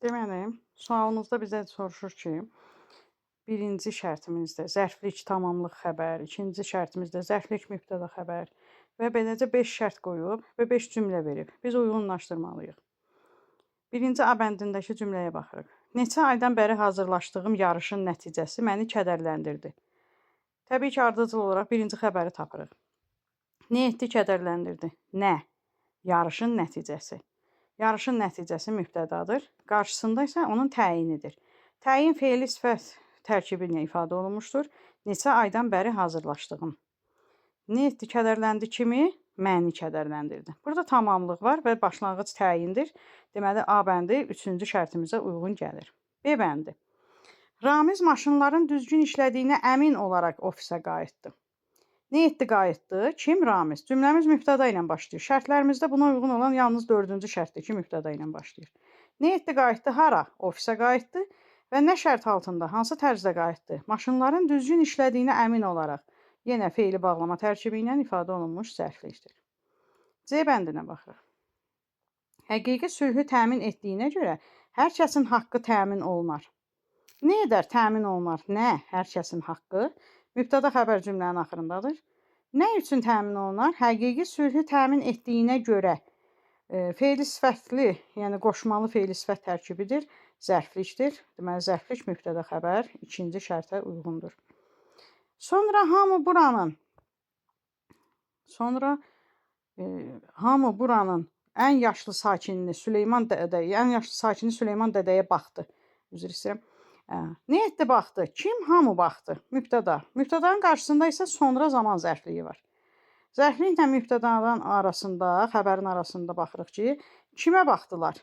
Deməli, sualımızda bizə soruşur ki, birinci şərtimizdə zərflik tamamlıq xəbər, ikinci şərtimizdə zərflik mübtəda xəbər və beləcə 5 şərt qoyub və 5 cümlə verib. Biz uyğunlaşdırmalıyıq. Birinci A bəndindəki cümləyə baxırıq. Neçə aydan bəri hazırlaşdığım yarışın nəticəsi məni kədərləndirdi. Təbii ki, ardıcıl olaraq birinci xəbəri tapırıq. Nə etdi, kədərləndirdi? Nə? Yarışın nəticəsi. Yarışın nəticəsi mübtədadır. Qarşısında isə onun təyinidir. Təyin fe'li sifət tərkibi ilə ifadə olunmuşdur. Neçə aydan bəri hazırlaşdığım. Nə etdi, kədərləndi kimi? Məni kədərləndirdi. Burada tamamlıq var və başlanğıc təyindir. Deməli, A bəndi 3-cü şərtimizə uyğun gəlir. B bəndi. Ramiz maşınların düzgün işlədiyinə əmin olaraq ofisə qayıtdı. Nə etdi, qayıtdı? Kim? Ramiz. Cümləmiz mübtəda ilə başlayır. Şərtlərimizdə buna uyğun olan yalnız 4-cü şərtdir ki, mübtəda ilə başlayır. Nə etdi, qayıtdı? Hara? Ofisə qayıtdı. Və nə şərt altında? Hansı tərzdə qayıtdı? Maşınların düzgün işlədiyinə əmin olaraq. Yenə fe'li bağlama tərkibi ilə ifadə olunmuş zərflikdir. C bəndinə baxırıq. Həqiqi sülhü təmin etdiyinə görə hər kəsin haqqı təmin olunar. Nə edər? Təmin olunar. Nə? Hər kəsin haqqı. Mübtəda xəbər cümlənin axırındadır. Nə üçün təmin olunar? Həqiqi sülhü təmin etdiyinə görə fe'li sifətli, yəni qoşmalı fe'li sifət tərkibidir, zərflikdir. Deməli, zərflik mübtəda xəbər ikinci şərtə uyğundur. Sonra hamı buranın ən yaşlı sakini Süleyman dədəyə baxdı. Üzr istəyirəm. Nə etdi, baxdı? Kim? Hamı baxdı. Mübtəda. Mübtədanın qarşısında isə sonra zaman zərfliyi var. Zərfliklə mübtədanın arasında, xəbərin arasında baxırıq ki, kimə baxdılar?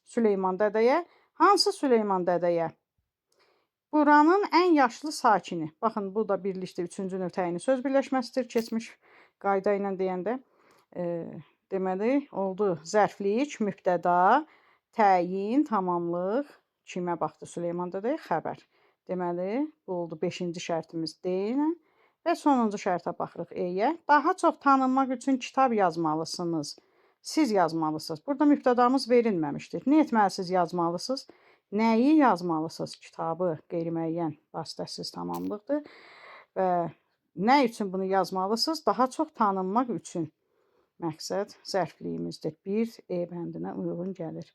Süleyman dədəyə. Hansı Süleyman dədəyə? Buranın ən yaşlı sakini. Baxın, bu da birlikdə 3-cü növ təyini söz birləşməsidir. Keçmiş qayda ilə deyəndə. Deməli, oldu zərflik, mübtəda, təyin, tamamlıq. Kimə baxdı? Süleyman dədəyə, xəbər. Deməli, bu oldu 5-ci şərtimiz D ilə. Və sonuncu şərtə baxırıq E-yə. Daha çox tanınmaq üçün kitab yazmalısınız. Siz yazmalısınız. Burada mübtədamız verilməmişdir. Nə etməlisiniz, yazmalısınız? Nəyi yazmalısınız? Kitabı, qeyri-müəyyən, vasitəsiz tamamlıqdır. Və nə üçün bunu yazmalısınız? Daha çox tanınmaq üçün. Məqsəd zərfliyimizdir. 1 E bəndinə uyğun gəlir.